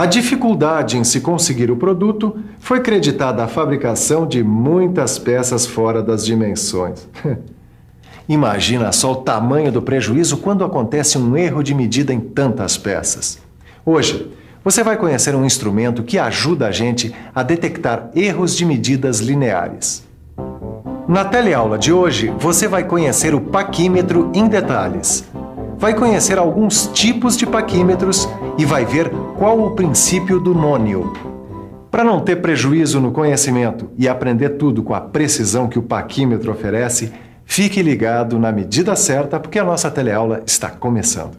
A dificuldade em se conseguir o produto foi creditada à fabricação de muitas peças fora das dimensões. Imagina só o tamanho do prejuízo quando acontece um erro de medida em tantas peças. Hoje, você vai conhecer um instrumento que ajuda a gente a detectar erros de medidas lineares. Na teleaula de hoje, você vai conhecer o paquímetro em detalhes. Vai conhecer alguns tipos de paquímetros e vai ver qual o princípio do nônio. Para não ter prejuízo no conhecimento e aprender tudo com a precisão que o paquímetro oferece, fique ligado na medida certa, porque a nossa teleaula está começando.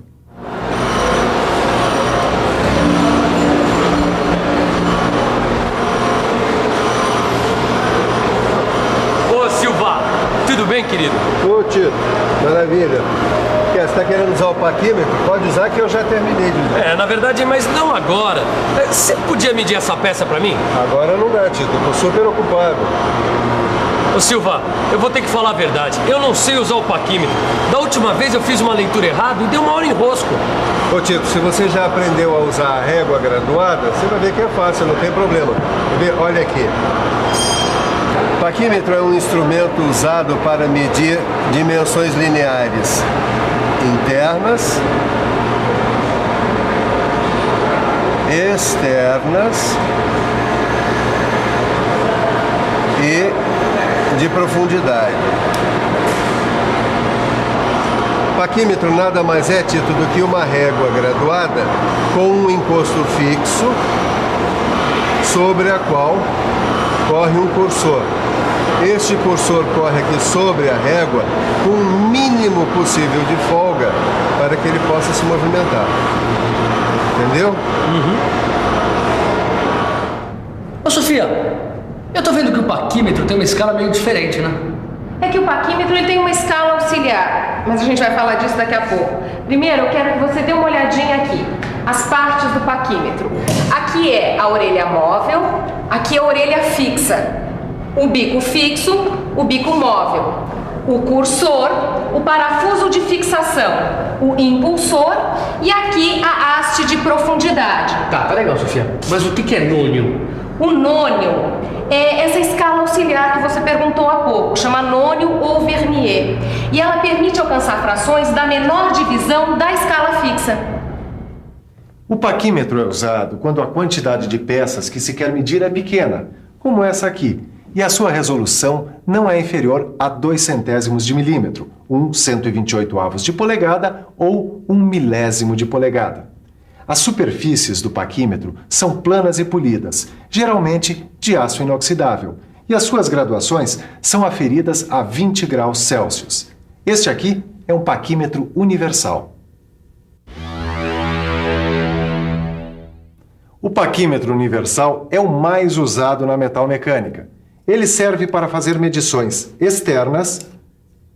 Ô Silva, tudo bem, querido? Ô Tito, maravilha. Você está querendo usar o paquímetro? Pode usar que eu já terminei de usar. Na verdade, mas não agora. Você podia medir essa peça pra mim? Agora não dá, Tito. Eu tô super ocupado. Ô Silva, eu vou ter que falar a verdade. Eu não sei usar o paquímetro. Da última vez eu fiz uma leitura errada e deu uma hora em rosco. Ô Tito, se você já aprendeu a usar a régua graduada, você vai ver que é fácil, não tem problema. Olha aqui. O paquímetro é um instrumento usado para medir dimensões lineares internas, externas e de profundidade. O paquímetro nada mais é, Tito, do que uma régua graduada com um encosto fixo sobre a qual corre um cursor. Este cursor corre aqui sobre a régua com o mínimo possível de folga para que ele possa se movimentar. Entendeu? Ô Sofia, eu tô vendo que o paquímetro tem uma escala meio diferente, né? É que o paquímetro ele tem uma escala auxiliar, mas a gente vai falar disso daqui a pouco. Primeiro, eu quero que você dê uma olhadinha aqui. As partes do paquímetro. Aqui é a orelha móvel, aqui é a orelha fixa. O bico fixo, o bico móvel. O cursor, o parafuso de fixação, o impulsor e aqui a haste de profundidade. Tá legal, Sofia. Mas o que é nônio? O nônio é essa escala auxiliar que você perguntou há pouco, chama nônio ou vernier. E ela permite alcançar frações da menor divisão da escala fixa. O paquímetro é usado quando a quantidade de peças que se quer medir é pequena, como essa aqui, e a sua resolução não é inferior a 0,02 de milímetro, 1/128 de polegada ou 1/1000 de polegada. As superfícies do paquímetro são planas e polidas, geralmente de aço inoxidável, e as suas graduações são aferidas a 20 graus Celsius. Este aqui é um paquímetro universal. O paquímetro universal é o mais usado na metalmecânica. Ele serve para fazer medições externas,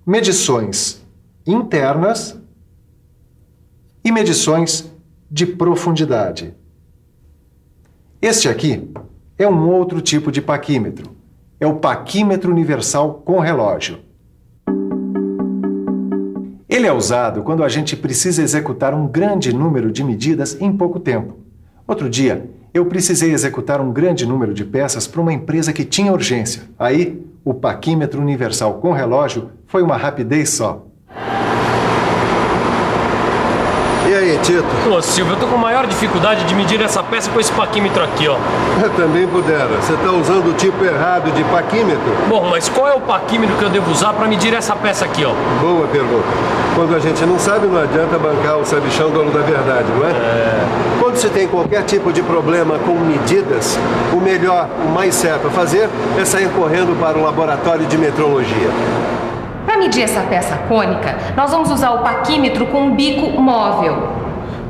medições internas e medições de profundidade. Este aqui é um outro tipo de paquímetro. É o paquímetro universal com relógio. Ele é usado quando a gente precisa executar um grande número de medidas em pouco tempo. Outro dia, eu precisei executar um grande número de peças para uma empresa que tinha urgência. Aí, o paquímetro universal com relógio foi uma rapidez só. E aí, Tito? Ô Silvio, eu tô com maior dificuldade de medir essa peça com esse paquímetro aqui, ó. Eu também pudera. Você está usando o tipo errado de paquímetro? Bom, mas qual é o paquímetro que eu devo usar para medir essa peça aqui, ó? Boa pergunta. Quando a gente não sabe, não adianta bancar o sabichão dono da verdade, não é? Quando se tem qualquer tipo de problema com medidas, o melhor, o mais certo a fazer é sair correndo para o laboratório de metrologia. Para medir essa peça cônica, nós vamos usar o paquímetro com um bico móvel.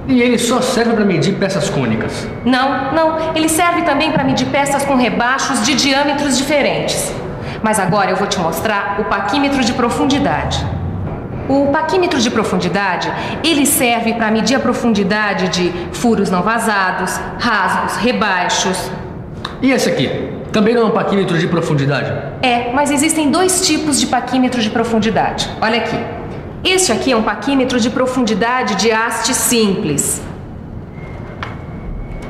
E ele só serve para medir peças cônicas? Não. Ele serve também para medir peças com rebaixos de diâmetros diferentes. Mas agora eu vou te mostrar o paquímetro de profundidade. O paquímetro de profundidade, ele serve para medir a profundidade de furos não vazados, rasgos, rebaixos. E esse aqui? Também não é um paquímetro de profundidade? É, mas existem dois tipos de paquímetro de profundidade. Olha aqui. Este aqui é um paquímetro de profundidade de haste simples.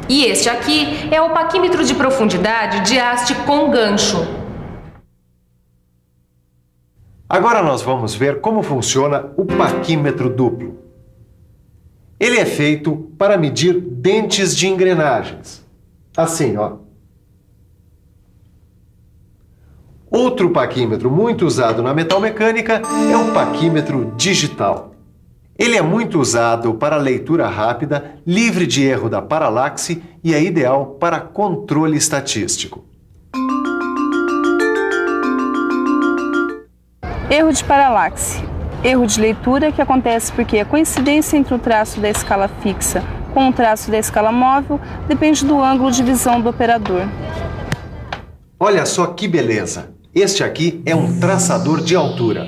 E este aqui é o paquímetro de profundidade de haste com gancho. Agora nós vamos ver como funciona o paquímetro duplo. Ele é feito para medir dentes de engrenagens. Assim, ó. Outro paquímetro muito usado na metalmecânica é o paquímetro digital. Ele é muito usado para leitura rápida, livre de erro da paralaxe e é ideal para controle estatístico. Erro de paralaxe. Erro de leitura que acontece porque a coincidência entre o traço da escala fixa com o traço da escala móvel depende do ângulo de visão do operador. Olha só que beleza! Este aqui é um traçador de altura.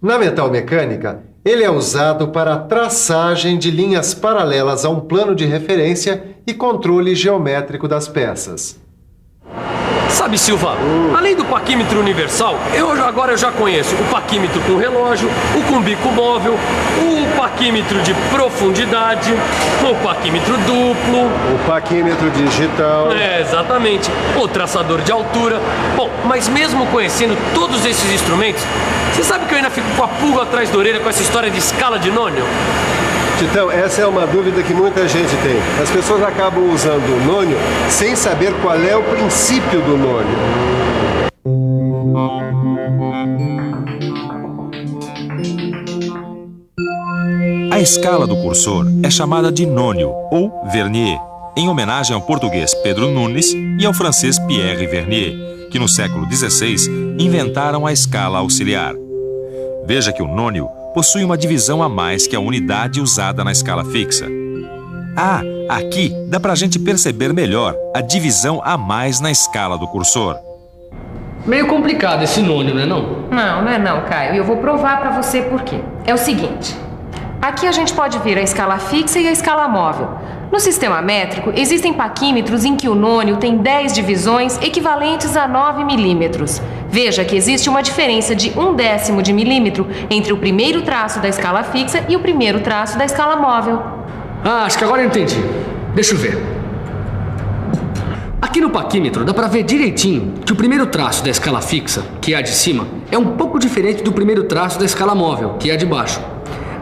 Na metalmecânica, ele é usado para a traçagem de linhas paralelas a um plano de referência e controle geométrico das peças. Sabe, Silva, além do paquímetro universal, eu já conheço o paquímetro com relógio, o com bico móvel, o paquímetro de profundidade, o paquímetro duplo, O paquímetro digital. exatamente, o traçador de altura. Bom, mas mesmo conhecendo todos esses instrumentos, você sabe que eu ainda fico com a pulga atrás da orelha com essa história de escala de nônio? Titão, essa é uma dúvida que muita gente tem. As pessoas acabam usando o nônio sem saber qual é o princípio do nônio. A escala do cursor é chamada de nônio ou vernier, em homenagem ao português Pedro Nunes e ao francês Pierre Vernier, que no século XVI inventaram a escala auxiliar. Veja que o nônio possui uma divisão a mais que a unidade usada na escala fixa. Ah, aqui dá pra gente perceber melhor a divisão a mais na escala do cursor. Meio complicado esse nônio, não é não? Não é não, Caio. E eu vou provar para você por quê. É o seguinte. Aqui a gente pode ver a escala fixa e a escala móvel. No sistema métrico, existem paquímetros em que o nônio tem 10 divisões equivalentes a 9 milímetros. Veja que existe uma diferença de 1/10 de milímetro entre o primeiro traço da escala fixa e o primeiro traço da escala móvel. Ah, acho que agora eu entendi. Deixa eu ver. Aqui no paquímetro dá pra ver direitinho que o primeiro traço da escala fixa, que é a de cima, é um pouco diferente do primeiro traço da escala móvel, que é a de baixo.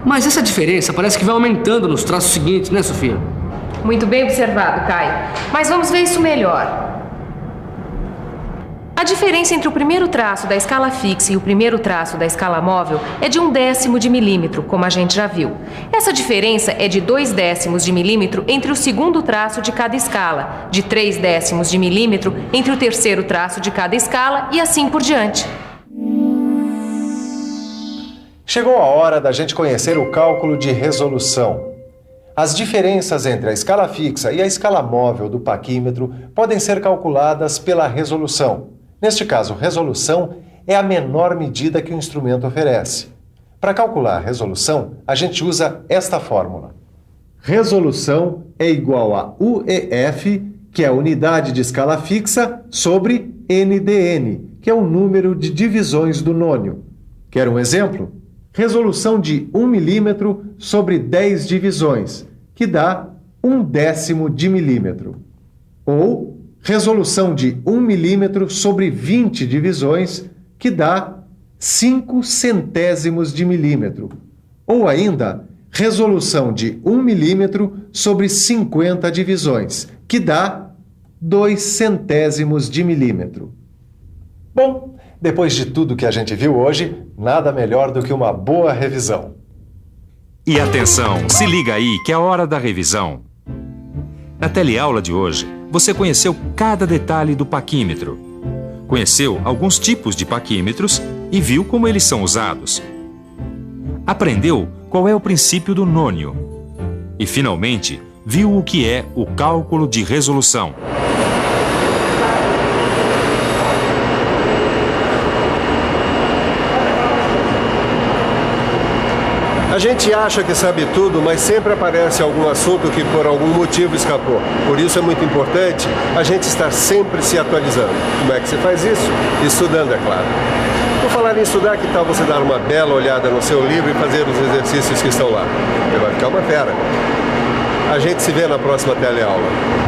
Mas essa diferença parece que vai aumentando nos traços seguintes, né, Sofia? Muito bem observado, Caio. Mas vamos ver isso melhor. A diferença entre o primeiro traço da escala fixa e o primeiro traço da escala móvel é de 1/10 de milímetro, como a gente já viu. Essa diferença é de 2/10 de milímetro entre o segundo traço de cada escala, de 3/10 de milímetro entre o terceiro traço de cada escala e assim por diante. Chegou a hora da gente conhecer o cálculo de resolução. As diferenças entre a escala fixa e a escala móvel do paquímetro podem ser calculadas pela resolução. Neste caso, resolução é a menor medida que o instrumento oferece. Para calcular a resolução, a gente usa esta fórmula. Resolução é igual a UEF, que é a unidade de escala fixa, sobre NdN, que é o número de divisões do nônio. Quer um exemplo? Resolução de 1 milímetro sobre 10 divisões, que dá 1/10 de milímetro. Ou resolução de 1 milímetro sobre 20 divisões, que dá 5/100 de milímetro. Ou ainda, resolução de 1 milímetro sobre 50 divisões, que dá 2/100 de milímetro. Bom, depois de tudo que a gente viu hoje, nada melhor do que uma boa revisão. E atenção, se liga aí que é a hora da revisão. Na teleaula de hoje, você conheceu cada detalhe do paquímetro. Conheceu alguns tipos de paquímetros e viu como eles são usados. Aprendeu qual é o princípio do nônio. E, finalmente, viu o que é o cálculo de resolução. A gente acha que sabe tudo, mas sempre aparece algum assunto que por algum motivo escapou. Por isso é muito importante a gente estar sempre se atualizando. Como é que se faz isso? Estudando, é claro. Por falar em estudar, que tal você dar uma bela olhada no seu livro e fazer os exercícios que estão lá? Você vai ficar uma fera. A gente se vê na próxima teleaula.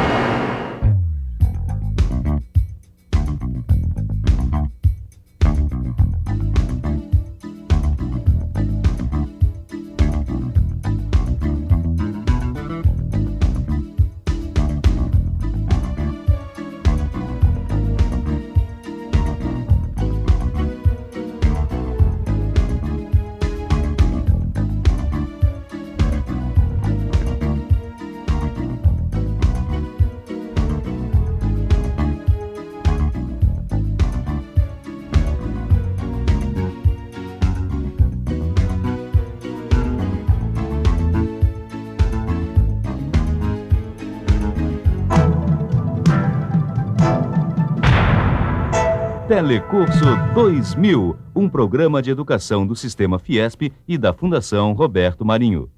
Telecurso 2000, um programa de educação do Sistema Fiesp e da Fundação Roberto Marinho.